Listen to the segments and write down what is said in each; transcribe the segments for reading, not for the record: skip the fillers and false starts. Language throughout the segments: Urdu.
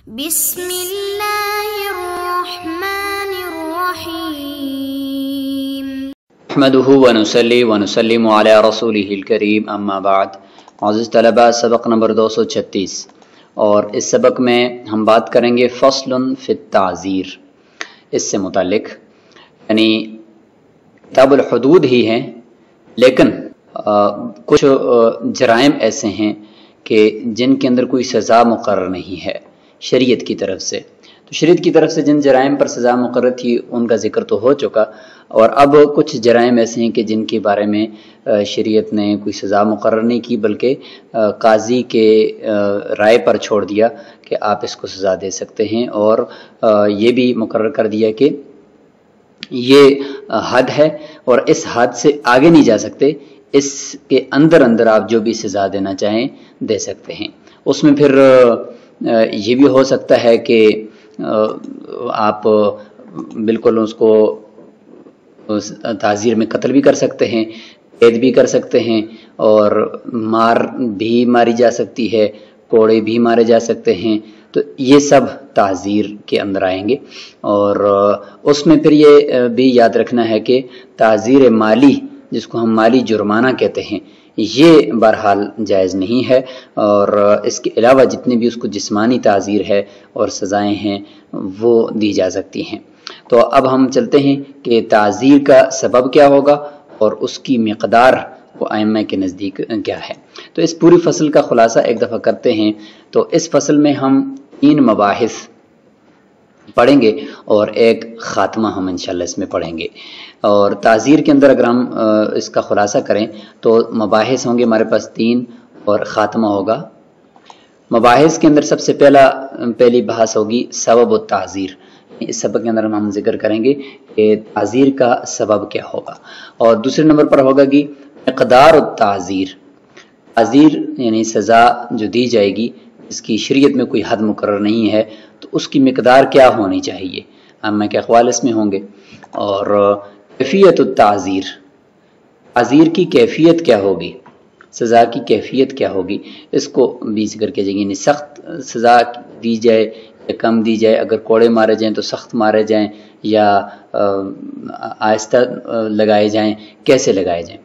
بسم اللہ الرحمن الرحیم نحمده ونصلی ونسلم علی رسولہ الکریم اما بعد۔ معزز طلبہ، سبق نمبر 236 اور اس سبق میں ہم بات کریں گے فصل فی التعزیر، اس سے متعلق، یعنی کتاب الحدود ہی ہیں لیکن کچھ جرائم ایسے ہیں کہ جن کے اندر کوئی سزا مقرر نہیں ہے شریعت کی طرف سے۔ تو شریعت کی طرف سے جن جرائم پر سزا مقرر تھی ان کا ذکر تو ہو چکا، اور اب کچھ جرائم ایسے ہیں کہ جن کے بارے میں شریعت نے کوئی سزا مقرر نہیں کی بلکہ قاضی کے رائے پر چھوڑ دیا کہ آپ اس کو سزا دے سکتے ہیں، اور یہ بھی مقرر کر دیا کہ یہ حد ہے اور اس حد سے آگے نہیں جا سکتے، اس کے اندر اندر آپ جو بھی سزا دینا چاہیں دے سکتے ہیں۔ اس میں پھر یہ بھی ہو سکتا ہے کہ آپ بالکل اس کو تعزیر میں قتل بھی کر سکتے ہیں، قید بھی کر سکتے ہیں، اور مار بھی ماری جا سکتی ہے، کوڑے بھی مارے جا سکتے ہیں۔ تو یہ سب تعزیر کے اندر آئیں گے، اور اس میں پھر یہ بھی یاد رکھنا ہے کہ تعزیر مالی، جس کو ہم مالی جرمانہ کہتے ہیں، یہ بہرحال جائز نہیں ہے، اور اس کے علاوہ جتنے بھی اس کو جسمانی تعزیر ہے اور سزائیں ہیں وہ دی جا سکتی ہیں۔ تو اب ہم چلتے ہیں کہ تعزیر کا سبب کیا ہوگا اور اس کی مقدار وہ ائمہ کے نزدیک کیا ہے۔ تو اس پوری فصل کا خلاصہ ایک دفعہ کرتے ہیں۔ تو اس فصل میں ہم 3 مباحث پڑھیں گے اور ایک خاتمہ ہم انشاءاللہ اس میں پڑھیں گے۔ اور تعزیر کے اندر اگر ہم اس کا خلاصہ کریں تو مباحث ہوں گے ہمارے پاس 3 اور خاتمہ ہوگا۔ مباحث کے اندر سب سے پہلی بحث ہوگی سبب التعزیر۔ اس سبق کے اندر ہم ذکر کریں گے کہ تعزیر کا سبب کیا ہوگا، اور دوسرے نمبر پر ہوگا کہ مقدار التعزیر، تعزیر یعنی سزا جو دی جائے گی اس کی شریعت میں کوئی حد مقرر نہیں ہے تو اس کی مقدار کیا ہونی چاہیے، ائمہ کے اقوال اس میں ہوں گے۔ اور کیفیت التعزیر، تعزیر کی کیفیت کیا ہوگی، سزا کی کیفیت کیا ہوگی، اس کو بھی ذکر کیا جائے گی، یعنی سخت سزا دی جائے یا کم دی جائے، اگر کوڑے مارے جائیں تو سخت مارے جائیں یا آہستہ لگائے جائیں، کیسے لگائے جائیں۔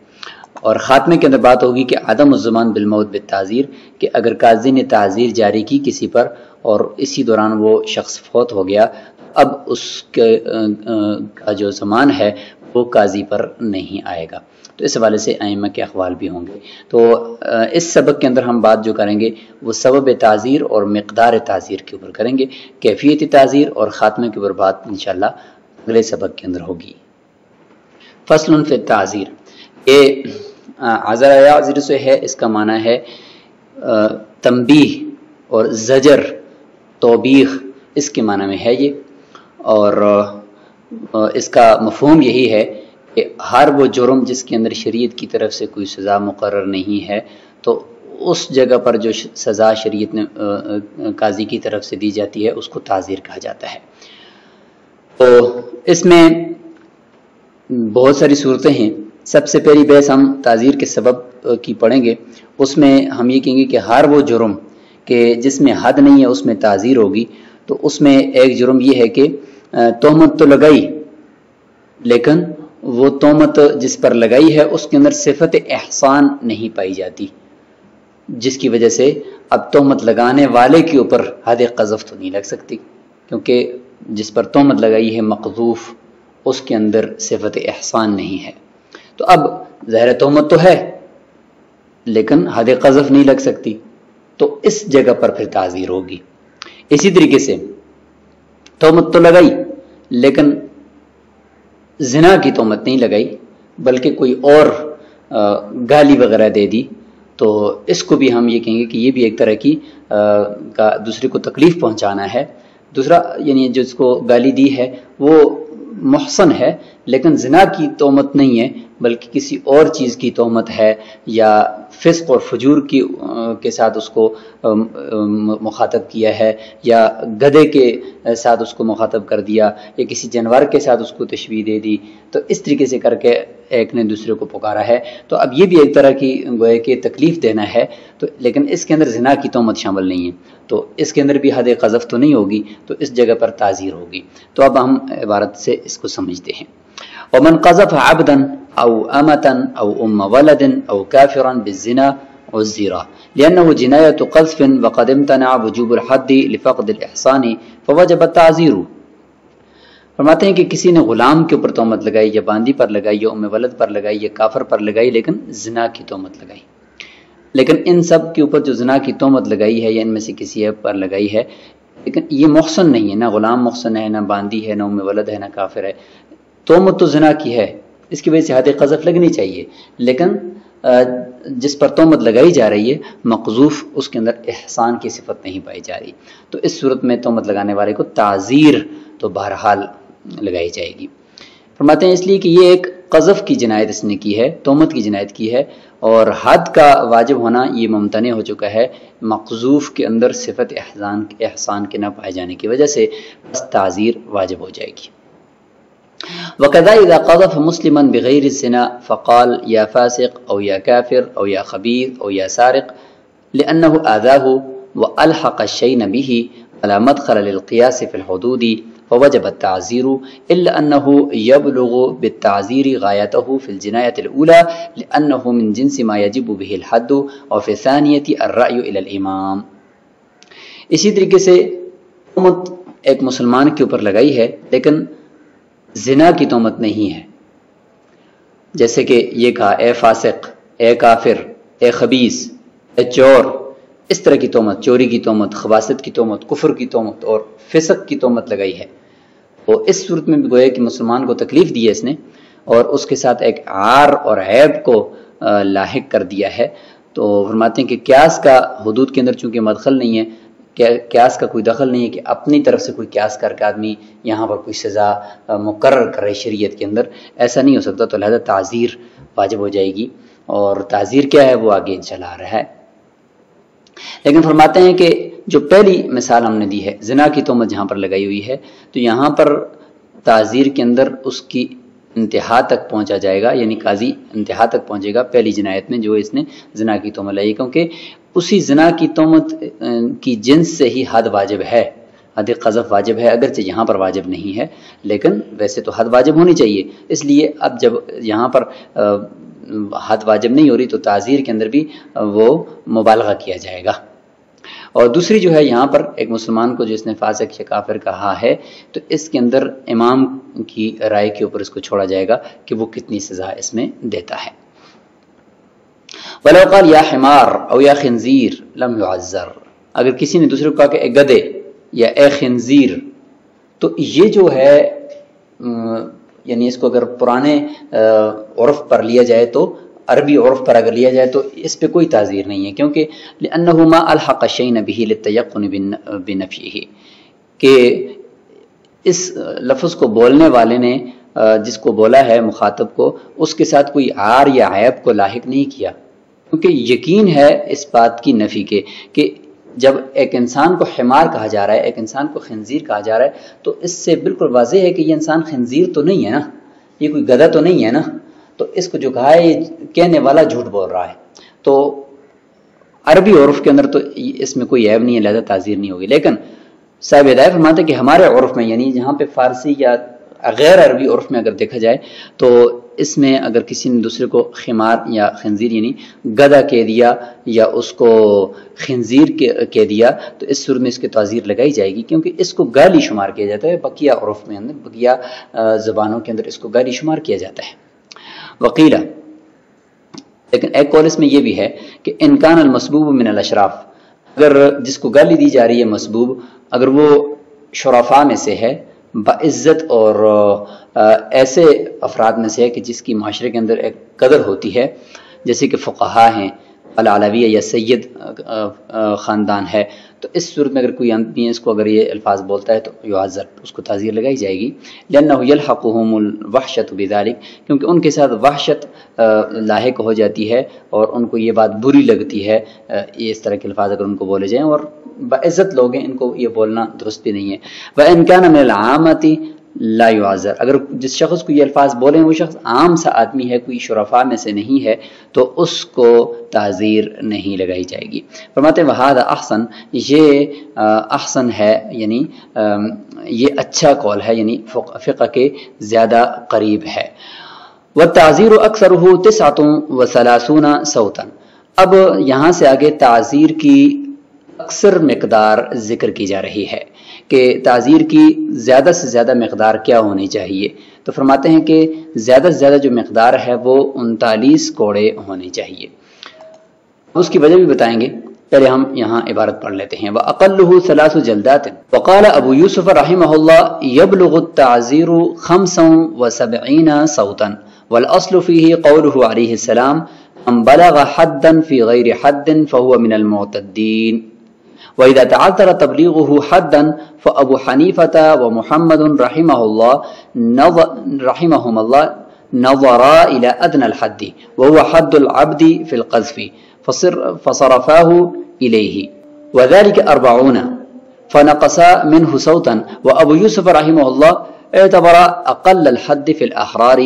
اور خاتمے کے اندر بات ہوگی کہ عدم الضمان بالموت بالتعزیر، کہ اگر قاضی نے تعزیر جاری کی کسی پر اور اسی دوران وہ شخص فوت ہو گیا، اب اس کا جو ضمان ہے وہ قاضی پر نہیں آئے گا۔ تو اس حوالے سے ائمہ کے اقوال بھی ہوں گے۔ تو اس سبق کے اندر ہم بات جو کریں گے وہ سبب تعزیر اور مقدار تعزیر کے اوپر کریں گے، کیفیت تعزیر اور خاتمے کے اوپر بات انشاءاللہ اگلے سبق کے اندر ہوگی۔ فصل فی التعزیر، یہ عذر یعذر سے ہے، اس کا معنی ہے تنبیہ اور زجر، توبیخ، اس کے معنی میں ہے یہ، اور اس کا مفہوم یہی ہے کہ ہر وہ جرم جس کے اندر شریعت کی طرف سے کوئی سزا مقرر نہیں ہے تو اس جگہ پر جو سزا شریعت نے قاضی کی طرف سے دی جاتی ہے اس کو تعزیر کہا جاتا ہے۔ تو اس میں بہت ساری صورتیں ہیں۔ سب سے پہلی بحث ہم تعزیر کے سبب کی پڑھیں گے، اس میں ہم یہ کہیں گے کہ ہر وہ جرم کہ جس میں حد نہیں ہے اس میں تعزیر ہوگی۔ تو اس میں ایک جرم یہ ہے کہ تہمت تو لگائی لیکن وہ تہمت جس پر لگائی ہے اس کے اندر صفت احسان نہیں پائی جاتی، جس کی وجہ سے اب تہمت لگانے والے کے اوپر حد قذف تو نہیں لگ سکتی، کیونکہ جس پر تہمت لگائی ہے مقذوف، اس کے اندر صفت احسان نہیں ہے۔ تو اب ظاہر تہمت تو ہے لیکن حد قذف نہیں لگ سکتی، تو اس جگہ پر پھر تعزیر ہوگی۔ اسی طریقے سے تہمت تو لگائی لیکن زنا کی تہمت نہیں لگائی بلکہ کوئی اور گالی وغیرہ دے دی، تو اس کو بھی ہم یہ کہیں گے کہ یہ بھی ایک طرح کی کا دوسرے کو تکلیف پہنچانا ہے۔ دوسرا یعنی جس کو گالی دی ہے وہ محسن ہے لیکن زنا کی تہمت نہیں ہے بلکہ کسی اور چیز کی تہمت ہے یا فسق اور فجور کے ساتھ اس کو مخاطب کیا ہے یا گدھے کے ساتھ اس کو مخاطب کر دیا یا کسی جانور کے ساتھ اس کو تشبیہ دے دی، تو اس طریقے سے کر کے ایک نے دوسرے کو پکارا ہے، تو اب یہ بھی ایک طرح کی گویا کہ تکلیف دینا ہے، تو لیکن اس کے اندر زنا کی تہمت شامل نہیں ہے، تو اس کے اندر بھی حد قذف تو نہیں ہوگی، تو اس جگہ پر تعزیر ہوگی۔ تو اب ہم عبارت سے اس کو سمجھتے ہیں۔ ومن قذف عبدا او امتا او ام ولد او کافرا بالزنا عزرا لانه جنایت قذف وقد امتنع وجوب الحد لفقد الاحصان فوجب التعزیر۔ فرماتے ہیں کہ کسی نے غلام کے اوپر تہمت لگائی یا باندی پر لگائی یا ام ولد پر لگائی یا کافر پر لگائی، لیکن زنا کی تہمت لگائی، لیکن ان سب کے اوپر جو زنا کی تہمت لگائی ہے یا ان میں سے کسی ایک پر لگائی ہے، لیکن یہ محسن نہیں ہے، نہ غلام محسن ہے، نہ باندی ہے، نہ ام ولد ہے، نہ کافر ہے، تہمت تو زنا کی ہے، اس کی وجہ سے حد قذف لگنی چاہیے، لیکن جس پر تہمت لگائی جا رہی ہے مقذوف، اس کے اندر احسان کی صفت نہیں پائی جا رہی، تو اس صورت میں تہمت لگانے والے کو تعزیر تو بہرحال لگائی جائے گی۔ فرماتے ہیں اس لیے کہ یہ ایک قذف کی جنایت اس نے کی ہے، تہمت کی جنایت کی ہے، اور حد کا واجب ہونا یہ ممتنع ہو چکا ہے مقذوف کے اندر صفت احسان کے نہ پائے جانے کی وجہ سے، بس تعزیر واجب ہو جائے گی۔ وَكَذَا إِذَا قَذَفَ مُسْلِمًا بِغَيْرِ الزِّنَا فَقَالَ يَا فَاسِقْ أَوْ يَا كَافِرْ أَوْ يَا خَبِيث أَوْ يَا سَارِقْ لِأَنَّهُ آذَاهُ وَأَلْحَقَ الشَّيْءَ بِهِ فَلَا مَدْخَلَ لِلْقِيَاسِ فِي الْحُدُودِ فوجب التعزير إلا أنه يبلغ بالتعزير غايته في الجناية الأولى لأنه من جنس ما يجب به الحد وفي الثانية الرأي إلى الإمام۔ اسی طریقے سے تہمت ایک مسلمان کے اوپر لگائی ہے لیکن زنا کی تہمت نہیں ہے، جیسے کہ یہ کہا اے فاسق، اے کافر، اے خبیث، اے چور، اس طرح کی تہمت، چوری کی تہمت، خباثت کی تہمت، کفر کی تہمت اور فسق کی تہمت لگائی ہے، تو اس صورت میں بھی گویا کہ مسلمان کو تکلیف دی ہے اس نے، اور اس کے ساتھ ایک عار اور عیب کو لاحق کر دیا ہے۔ تو فرماتے ہیں کہ قیاس کا حدود کے اندر چونکہ مدخل نہیں ہے، قیاس کا کوئی دخل نہیں ہے کہ اپنی طرف سے کوئی قیاس کر کے آدمی یہاں پر کوئی سزا مقرر کرے شریعت کے اندر، ایسا نہیں ہو سکتا، تو لہذا تعزیر واجب ہو جائے گی، اور تعزیر کیا ہے وہ آگے انشاءاللہ آ رہا ہے۔ لیکن فرماتے ہیں کہ جو پہلی مثال ہم نے دی ہے زنا کی تہمت جہاں پر لگائی ہوئی ہے، تو یہاں پر تعزیر کے اندر اس کی انتہا تک پہنچا جائے گا، یعنی قاضی انتہا تک پہنچے گا پہلی جنایت میں جو اس نے زنا کی تہمت لائی، کیونکہ اسی زنا کی تہمت کی جنس سے ہی حد واجب ہے، حد قذف واجب ہے، اگرچہ یہاں پر واجب نہیں ہے، لیکن ویسے تو حد واجب ہونی چاہیے، اس لیے اب جب یہاں پر حد واجب نہیں ہو رہی تو تعزیر کے اندر بھی وہ مبالغہ کیا جائے گا۔ اور دوسری جو ہے یہاں پر ایک مسلمان کو جس نے فاسق یا کافر کہا ہے، تو اس کے اندر امام کی رائے کے اوپر اس کو چھوڑا جائے گا کہ وہ کتنی سزا اس میں دیتا ہے۔ وَلَوْ قَالَ يَا حِمَارْ أَوْ يَا خِنْزِيرْ لَمْ يُعَزَّرْ، اگر کسی نے دوسرے کو کہا کہ اے گدھے یا اے خنزیر، تو یہ جو ہے یعنی اس کو اگر پرانے عرف پر لیا جائے تو عربی عرف پر اگر لیا جائے تو اس پہ کوئی تعزیر نہیں ہے، کیونکہ لأنه ما الحق الشيء به للتيقن بنفيه، کہ اس لفظ کو بولنے والے نے جس کو بولا ہے مخاطب کو، اس کے ساتھ کوئی عار یا عیب کو لاحق نہیں کیا، کیونکہ یقین ہے اس بات کی نفی کے کہ جب ایک انسان کو حمار کہا جا رہا ہے، ایک انسان کو خنزیر کہا جا رہا ہے، تو اس سے بالکل واضح ہے کہ یہ انسان خنزیر تو نہیں ہے نا، یہ کوئی گدھا تو نہیں ہے نا، تو اس کو جو کہا ہے یہ کہنے والا جھوٹ بول رہا ہے، تو عربی عرف کے اندر تو اس میں کوئی عیب نہیں ہے، لہذا تعزیر نہیں ہوگی۔ لیکن صاحب ہدایت فرماتے ہیں کہ ہمارے عرف میں، یعنی جہاں پہ فارسی یا غیر عربی عرف میں اگر دیکھا جائے تو اس میں اگر کسی نے دوسرے کو خمار یا خنزیر یعنی گدھا کہہ دیا یا اس کو خنزیر کہہ دیا تو اس صورت میں اس کی تعزیر لگائی جائے گی، کیونکہ اس کو گالی شمار کیا جاتا ہے، بقیہ عرف میں اندر بقیہ زبانوں کے اندر اس کو گالی شمار کیا جاتا ہے۔ وقیلہ، لیکن ایک قول اس میں یہ بھی ہے کہ انکان المسبوب من الاشراف، اگر جس کو گالی دی جا رہی ہے مسبوب، اگر وہ شرفاء میں سے ہے، باعزت اور ایسے افراد میں سے ہے کہ جس کی معاشرے کے اندر ایک قدر ہوتی ہے، جیسے کہ فقہا ہیں، العلویہ یا سید خاندان ہے، تو اس صورت میں اگر کوئی آدمی اس کو اگر یہ الفاظ بولتا ہے تو یعذر، اس کو تعزیر لگائی جائے گی، لأنه يلحقهم الوحشة بذلك، کیونکہ ان کے ساتھ وحشت لاحق ہو جاتی ہے اور ان کو یہ بات بری لگتی ہے، یہ اس طرح کے الفاظ اگر ان کو بولے جائیں، اور باعزت لوگ ہیں، ان کو یہ بولنا درست بھی نہیں ہے۔ وَإِنْ كَانَ مِنَ الْعَامَّةِ لا يعذر، اگر جس شخص کو یہ الفاظ بولیں وہ شخص عام سا آدمی ہے، کوئی شرفاء میں سے نہیں ہے، تو اس کو تعزیر نہیں لگائی جائے گی۔ فرماتے ہیں وہذا احسن، یہ احسن ہے، یعنی یہ اچھا قول ہے، یعنی فقہ کے زیادہ قریب ہے۔ والتعزیر اکثرہ 39 صوتا، اب یہاں سے آگے تعزیر کی اکثر مقدار ذکر کی جا رہی ہے کہ تعزیر کی زیادہ سے زیادہ مقدار کیا ہونی چاہیے، تو فرماتے ہیں کہ زیادہ سے زیادہ جو مقدار ہے وہ 39 کوڑے ہونی چاہیے۔ اس کی وجہ بھی بتائیں گے، پہلے ہم یہاں عبارت پڑھ لیتے ہیں۔ وَأَقَلُّهُ 3 جلدات، وقال ابو یوسف رحمہ اللہ يبلغ التعزیر 75 صوتا، والاصل فيه قوله علیہ السلام من بلغ حدا في غير حد فهو من المعتدين، وإذا تعذر تبلیغه حدا فأبو حنیفة ومحمد رحمهم الله نظرا إلى أدنى الحد وهو حد العبد في القذف فصرفاه إليه، وذلك 40 فنقص منه صوتا، وأبو يوسف رحمه الله اعتبر أقل الحد في الأحرار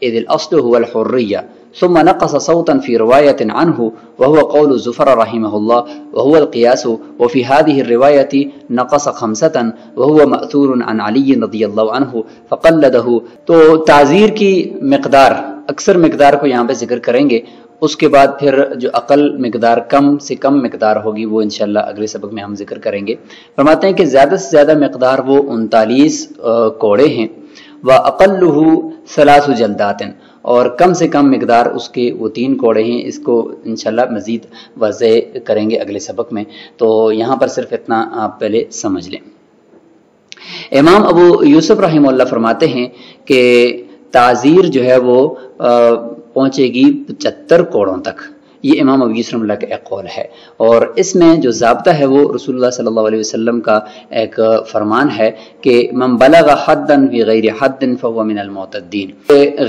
إذ الأصل هو الحرية، ثم نقص صوتا في رواية عنه وهو قول زفر رحمه الله وهو القياس، وفي هذه الرواية نقص 5 وهو مأثور عن علي رضي الله عنه فقلده۔ تو تعزیر کی مقدار، اکثر مقدار کو یہاں پہ ذکر کریں گے، اس کے بعد پھر جو اقل مقدار، کم سے کم مقدار ہوگی، وہ انشاءاللہ اگلے سبق میں ہم ذکر کریں گے۔ فرماتے ہیں کہ زیادہ سے زیادہ مقدار وہ 39 کوڑے ہیں، وَأَقَلُّهُ 3 جلدات، اور کم سے کم مقدار اس کے وہ 3 کوڑے ہیں۔ اس کو انشاءاللہ مزید واضح کریں گے اگلے سبق میں، تو یہاں پر صرف اتنا آپ پہلے سمجھ لیں۔ امام ابو یوسف رحمہ اللہ فرماتے ہیں کہ تعزیر جو ہے وہ پہنچے گی 75 کوڑوں تک، یہ امام ابو یوسف رحمہ اللہ کا ایک قول ہے، اور اس میں جو ضابطہ ہے وہ رسول اللہ صلی اللہ علیہ وسلم کا ایک فرمان ہے کہ من بلغ حدا فی غیر حد فهو من المعتدین،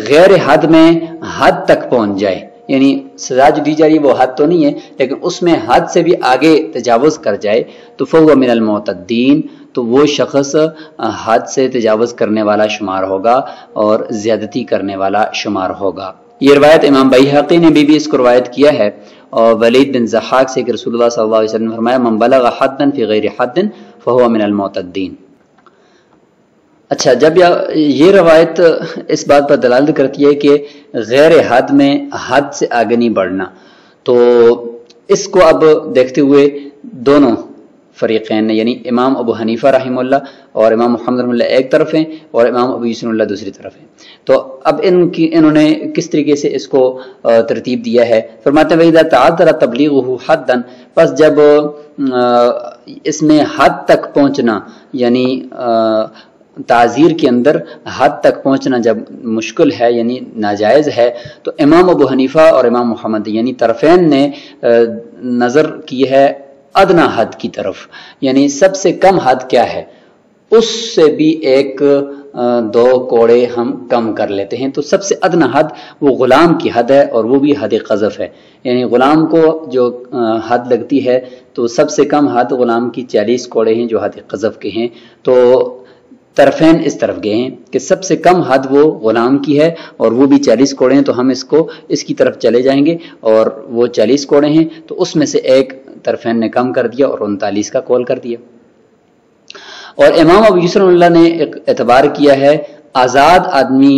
غیر حد میں حد تک پہنچ جائے، یعنی سزا جو دی جا رہی ہے وہ حد تو نہیں ہے لیکن اس میں حد سے بھی آگے تجاوز کر جائے تو فهو من المعتدین، تو وہ شخص حد سے تجاوز کرنے والا شمار ہوگا اور زیادتی کرنے والا شمار ہوگا۔ یہ روایت امام بیہقی نے بھی اس کو روایت کیا ہے، اور ولید بن ضحاک سے کہ رسول اللہ صلی اللہ علیہ وسلم نے فرمایا من بلغ حدا فی غیر حد فهو من المعتدین۔ اچھا، جب یہ روایت اس بات پر دلالت کرتی ہے کہ غیر حد میں حد سے آگے نہیں بڑھنا، تو اس کو اب دیکھتے ہوئے دونوں فریقین نے، یعنی امام ابو حنیفہ رحمہ اللہ اور امام محمد رحمہ اللہ ایک طرف ہیں اور امام ابو یوسف اللہ دوسری طرف ہیں، تو اب انہوں نے کس طریقے سے اس کو ترتیب دیا ہے۔ فرماتے ہیں وَإِذَا تَعَذَّرَ تَبْلِيغُهُ حَدًّا، پس جب اس میں حد تک پہنچنا، یعنی تعزیر کے اندر حد تک پہنچنا جب مشکل ہے، یعنی ناجائز ہے، تو امام ابو حنیفہ اور امام محمد یعنی طرفین نے نظر کی ہے ادنا حد کی طرف، یعنی سب سے کم حد کیا ہے، اس سے بھی 1-2 کوڑے ہم کم کر لیتے ہیں، تو سب سے ادنا حد وہ غلام کی حد ہے، اور وہ بھی حد قذف ہے، یعنی غلام کو جو حد لگتی ہے تو سب سے کم حد غلام کی 40 کوڑے ہیں جو حد قذف کے ہیں۔ تو طرفین اس طرف گئے ہیں کہ سب سے کم حد وہ غلام کی ہے اور وہ بھی 40 کوڑے ہیں، تو ہم اس کی طرف چلے جائیں گے، اور وہ 40 کوڑے ہیں تو اس میں سے ایک طرفین نے کم کر دیا اور 39 کا قول کر دیا۔ اور امام ابو یوسف اللہ نے ایک اعتبار کیا ہے آزاد آدمی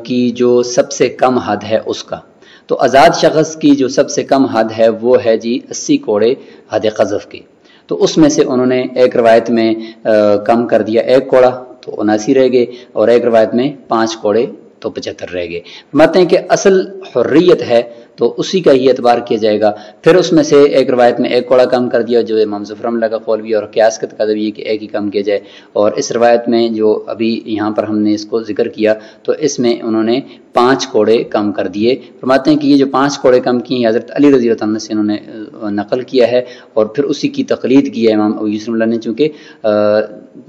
کی جو سب سے کم حد ہے اس کا، تو آزاد شخص کی جو سب سے کم حد ہے وہ ہے جی 80 کوڑے حد قذف کی، تو اس میں سے انہوں نے ایک روایت میں کم کر دیا 1 کوڑا تو 79 رہ گئے، اور ایک روایت میں 5 کوڑے تو 75 رہ گئے۔ فرماتے ہیں کہ اصل حریت ہے تو اسی کا ہی اعتبار کیا جائے گا۔ پھر اس میں سے ایک روایت میں ایک کوڑا کم کر دیا جو امام ظفر رحمہ اللہ کا قول بھی، اور قیاس کا تقاضا بھی ہے کہ ایک ہی کم کیا جائے، اور اس روایت میں جو ابھی یہاں پر ہم نے اس کو ذکر کیا تو اس میں انہوں نے 5 کوڑے کم کر دیے۔ فرماتے ہیں کہ یہ جو 5 کوڑے کم کیے حضرت علی رضی اللہ عنہ سے انہوں نے نقل کیا ہے، اور پھر اسی کی تقلید کی ہے امام ابو یوسف اللہ نے، چونکہ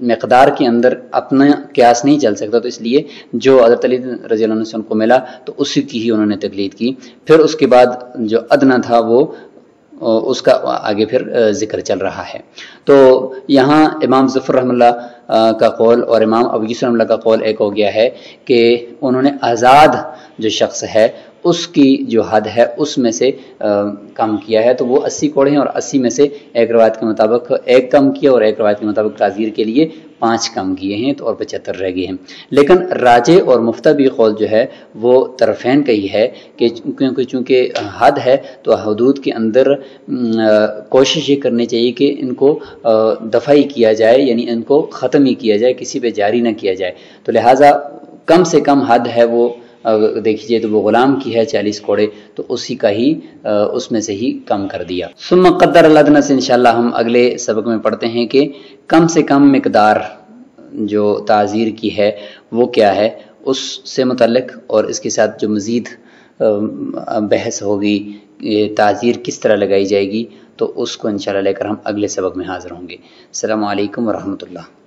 مقدار کے اندر اپنا قیاس نہیں چل سکتا، تو اس لیے جو حضرت علی رضی اللہ عنہ سے ان کو ملا تو اسی کی ہی انہوں نے تقلید کی۔ پھر اس کے بعد جو ادنا تھا وہ اس کا آگے پھر ذکر چل رہا ہے۔ تو یہاں امام ظفر رحمہ اللہ کا قول اور امام ابو یوسف رحمہ اللہ کا قول ایک ہو گیا ہے کہ انہوں نے آزاد جو شخص ہے اس کی جو حد ہے اس میں سے کم کیا ہے، تو وہ 80 کوڑے ہیں، اور 80 میں سے ایک روایت کے مطابق ایک کم کیا اور ایک روایت کے مطابق تعزیر کے لیے 5 کم کیے ہیں، تو اور 75 رہ گئے ہیں۔ لیکن راجح اور مفتبی قول جو ہے وہ طرفین کا ہی ہے کہ چونکہ حد ہے تو حدود کے اندر کوشش یہ کرنی چاہیے کہ ان کو دفع ہی کیا جائے، یعنی ان کو ختم ہی کیا جائے، کسی پہ جاری نہ کیا جائے۔ تو لہٰذا کم سے کم حد ہے وہ دیکھیے تو وہ غلام کی ہے 40 کوڑے، تو اسی کا ہی اس میں سے ہی کم کر دیا۔ ثم قدر الادنی سے انشاءاللہ ہم اگلے سبق میں پڑھتے ہیں کہ کم سے کم مقدار جو تعزیر کی ہے وہ کیا ہے، اس سے متعلق اور اس کے ساتھ جو مزید بحث ہوگی تعزیر کس طرح لگائی جائے گی، تو اس کو انشاءاللہ لے کر ہم اگلے سبق میں حاضر ہوں گے۔ السلام علیکم ورحمۃ اللہ۔